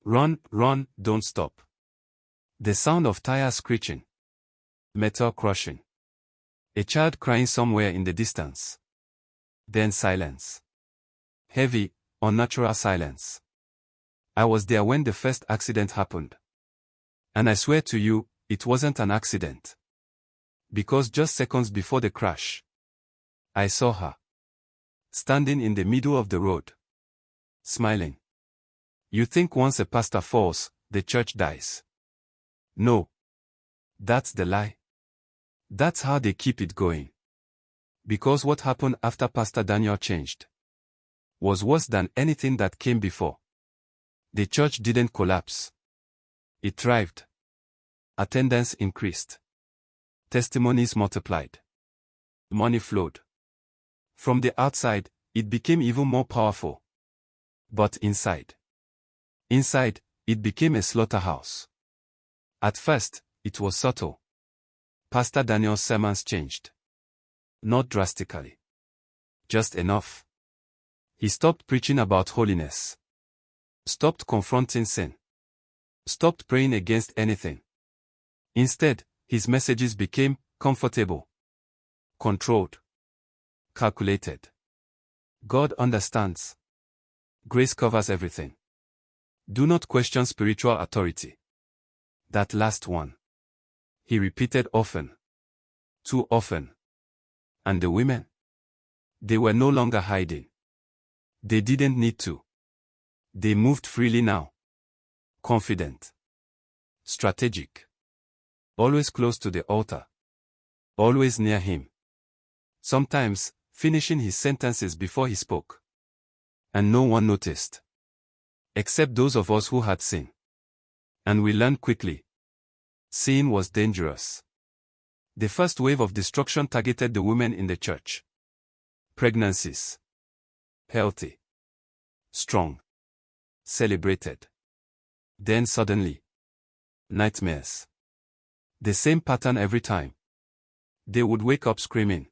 Run, run, don't stop. The sound of tires screeching. Metal crushing. A child crying somewhere in the distance. Then silence. Heavy, unnatural silence. I was there when the first accident happened. And I swear to you, it wasn't an accident. Because just seconds before the crash, I saw her. Standing in the middle of the road. Smiling. You think once a pastor falls, the church dies. No. That's the lie. That's how they keep it going. Because what happened after Pastor Daniel changed was worse than anything that came before. The church didn't collapse. It thrived. Attendance increased. Testimonies multiplied. Money flowed. From the outside, it became even more powerful. But inside, it became a slaughterhouse. At first, it was subtle. Pastor Daniel's sermons changed. Not drastically. Just enough. He stopped preaching about holiness. Stopped confronting sin. Stopped praying against anything. Instead, his messages became comfortable, controlled, calculated. God understands. Grace covers everything. Do not question spiritual authority. That last one. He repeated often. Too often. And the women? They were no longer hiding. They didn't need to. They moved freely now. Confident. Strategic. Always close to the altar. Always near him. Sometimes, finishing his sentences before he spoke. And no one noticed. Except those of us who had seen. And we learned quickly. Sin was dangerous. The first wave of destruction targeted the women in the church. Pregnancies. Healthy. Strong. Celebrated. Then suddenly. Nightmares. The same pattern every time. They would wake up screaming.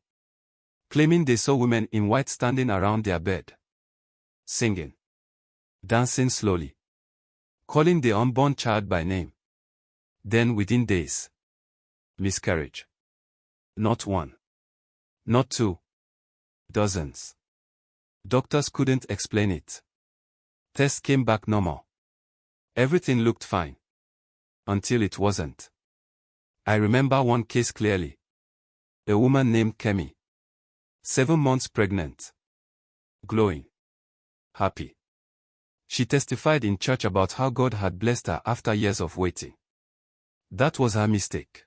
Claiming they saw women in white standing around their bed. Singing. Dancing slowly. Calling the unborn child by name. Then within days. Miscarriage. Not one. Not two. Dozens. Doctors couldn't explain it. Tests came back normal. Everything looked fine. Until it wasn't. I remember one case clearly. A woman named Kemi. 7 months pregnant. Glowing. Happy. She testified in church about how God had blessed her after years of waiting. That was her mistake.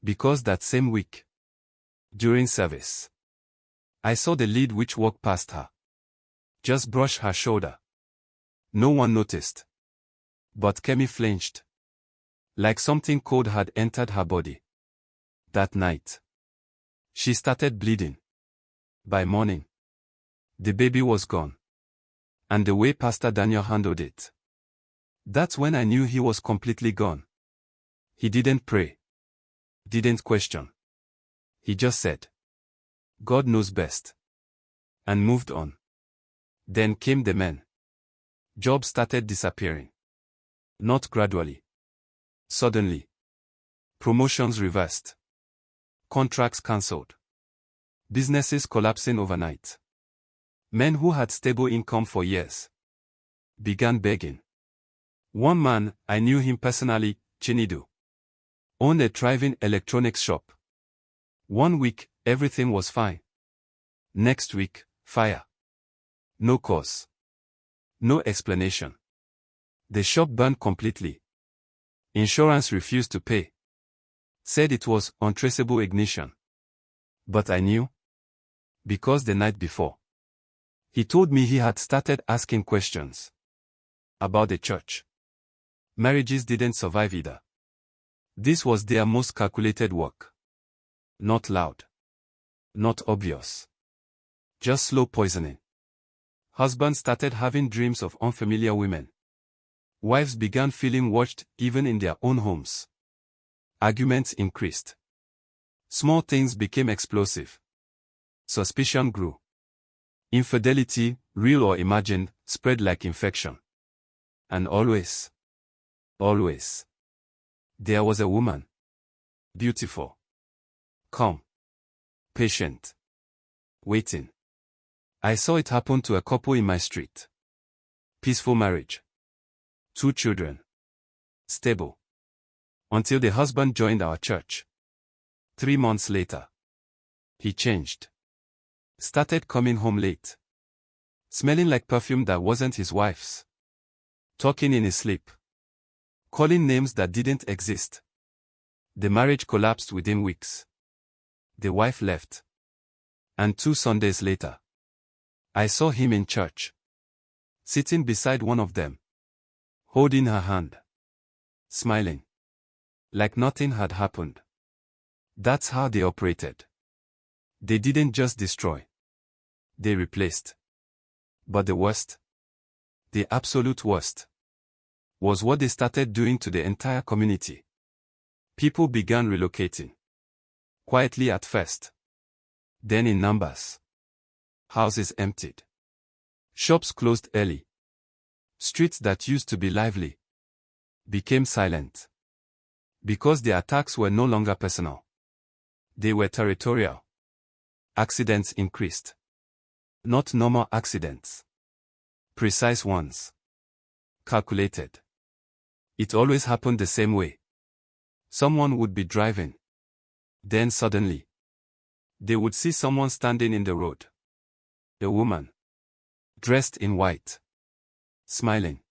Because that same week, during service, I saw the lead witch walk past her. Just brush her shoulder. No one noticed. But Kemi flinched. Like something cold had entered her body. That night, she started bleeding. By morning, the baby was gone. And the way Pastor Daniel handled it. That's when I knew he was completely gone. He didn't pray. Didn't question. He just said, God knows best. And moved on. Then came the men. Jobs started disappearing. Not gradually. Suddenly. Promotions reversed. Contracts cancelled. Businesses collapsing overnight. Men who had stable income for years began begging. One man, I knew him personally, Chinidu, owned a thriving electronics shop. 1 week, everything was fine. Next week, fire. No cause. No explanation. The shop burned completely. Insurance refused to pay. Said it was untraceable ignition. But I knew. Because the night before, he told me he had started asking questions about the church. Marriages didn't survive either. This was their most calculated work. Not loud. Not obvious. Just slow poisoning. Husbands started having dreams of unfamiliar women. Wives began feeling watched even in their own homes. Arguments increased. Small things became explosive. Suspicion grew. Infidelity, real or imagined, spread like infection. And always, always, there was a woman. Beautiful. Calm. Patient. Waiting. I saw it happen to a couple in my street. Peaceful marriage. 2 children. Stable. Until the husband joined our church. 3 months later. He changed. Started coming home late. Smelling like perfume that wasn't his wife's. Talking in his sleep. Calling names that didn't exist. The marriage collapsed within weeks. The wife left. And 2 Sundays later, I saw him in church. Sitting beside one of them. Holding her hand. Smiling. Like nothing had happened. That's how they operated. They didn't just destroy. They replaced. But the worst, the absolute worst, was what they started doing to the entire community. People began relocating. Quietly at first. Then in numbers. Houses emptied. Shops closed early. Streets that used to be lively became silent. Because the attacks were no longer personal. They were territorial. Accidents increased. Not normal accidents. Precise ones. Calculated. It always happened the same way. Someone would be driving. Then suddenly, they would see someone standing in the road. A woman. Dressed in white. Smiling.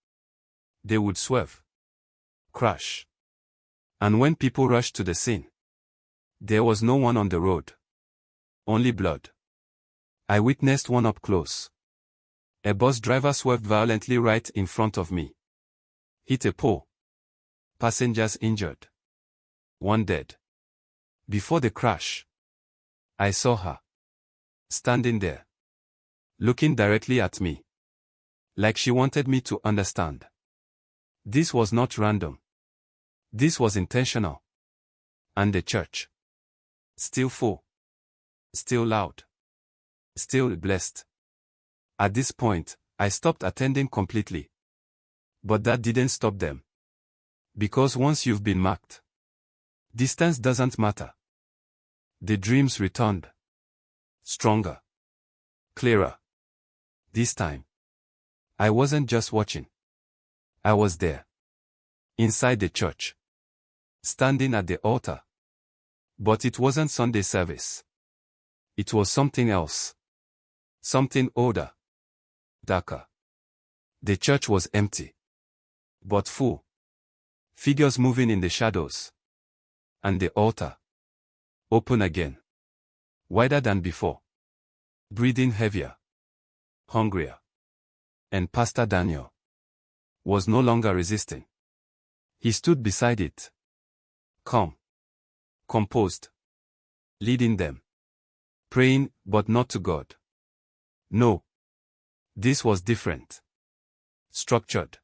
They would swerve. Crash. And when people rushed to the scene, there was no one on the road. Only blood. I witnessed one up close. A bus driver swerved violently right in front of me. Hit a pole. Passengers injured. One dead. Before the crash, I saw her. Standing there. Looking directly at me. Like she wanted me to understand. This was not random. This was intentional. And the church. Still full. Still loud. Still blessed. At this point, I stopped attending completely. But that didn't stop them. Because once you've been marked, distance doesn't matter. The dreams returned. Stronger. Clearer. This time, I wasn't just watching. I was there. Inside the church. Standing at the altar. But it wasn't Sunday service. It was something else. Something older. Darker. The church was empty. But full. Figures moving in the shadows. And the altar. Open again. Wider than before. Breathing heavier. Hungrier. And Pastor Daniel was no longer resisting. He stood beside it. Calm. Composed. Leading them. Praying, but not to God. No. This was different. Structured.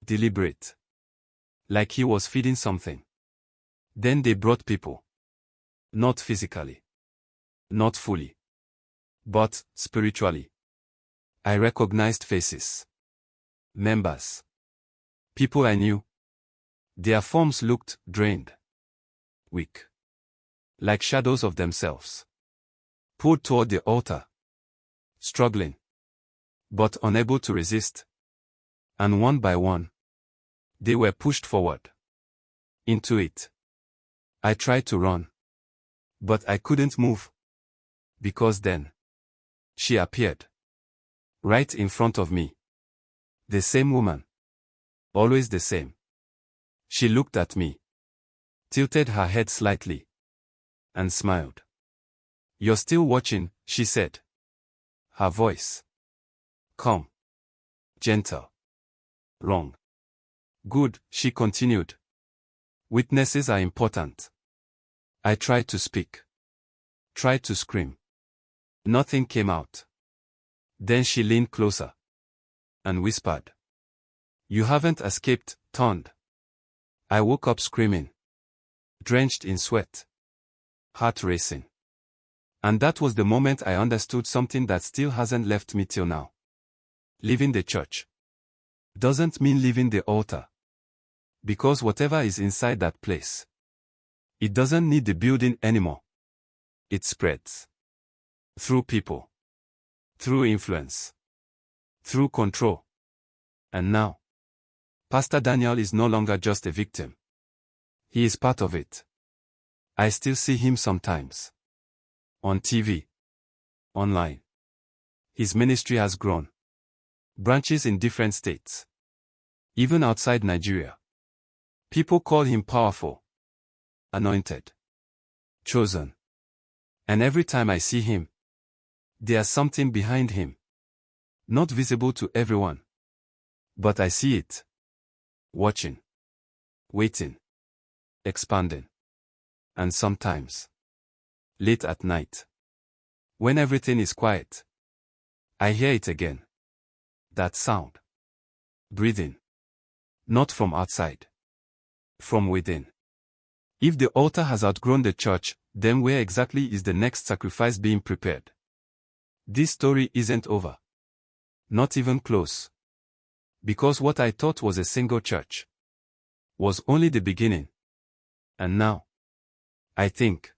Deliberate. Like he was feeding something. Then they brought people. Not physically. Not fully. But spiritually. I recognized faces. Members. People I knew. Their forms looked drained. Weak. Like shadows of themselves. Pulled toward the altar. Struggling. But unable to resist. And one by one, they were pushed forward. Into it. I tried to run. But I couldn't move. Because then, she appeared. Right in front of me. The same woman. Always the same. She looked at me. Tilted her head slightly. And smiled. "You're still watching," she said. Her voice. Calm. Gentle. Wrong. "Good," she continued. "Witnesses are important." I tried to speak. Tried to scream. Nothing came out. Then she leaned closer. And whispered. "You haven't escaped," turned. I woke up screaming. Drenched in sweat. Heart racing. And that was the moment I understood something that still hasn't left me till now. Leaving the church. doesn't mean leaving the altar. Because whatever is inside that place, it doesn't need the building anymore. It spreads. Through people. Through influence. Through control. And now, Pastor Daniel is no longer just a victim. He is part of it. I still see him sometimes. On TV. Online. His ministry has grown. Branches in different states. Even outside Nigeria. People call him powerful. Anointed. Chosen. And every time I see him, there's something behind him. Not visible to everyone. But I see it. Watching. Waiting. Expanding. And sometimes, late at night, when everything is quiet, I hear it again. That sound. Breathing. Not from outside. From within. If the altar has outgrown the church, then where exactly is the next sacrifice being prepared? This story isn't over. Not even close. Because what I thought was a single church was only the beginning. And now, I think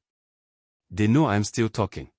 they know I'm still talking.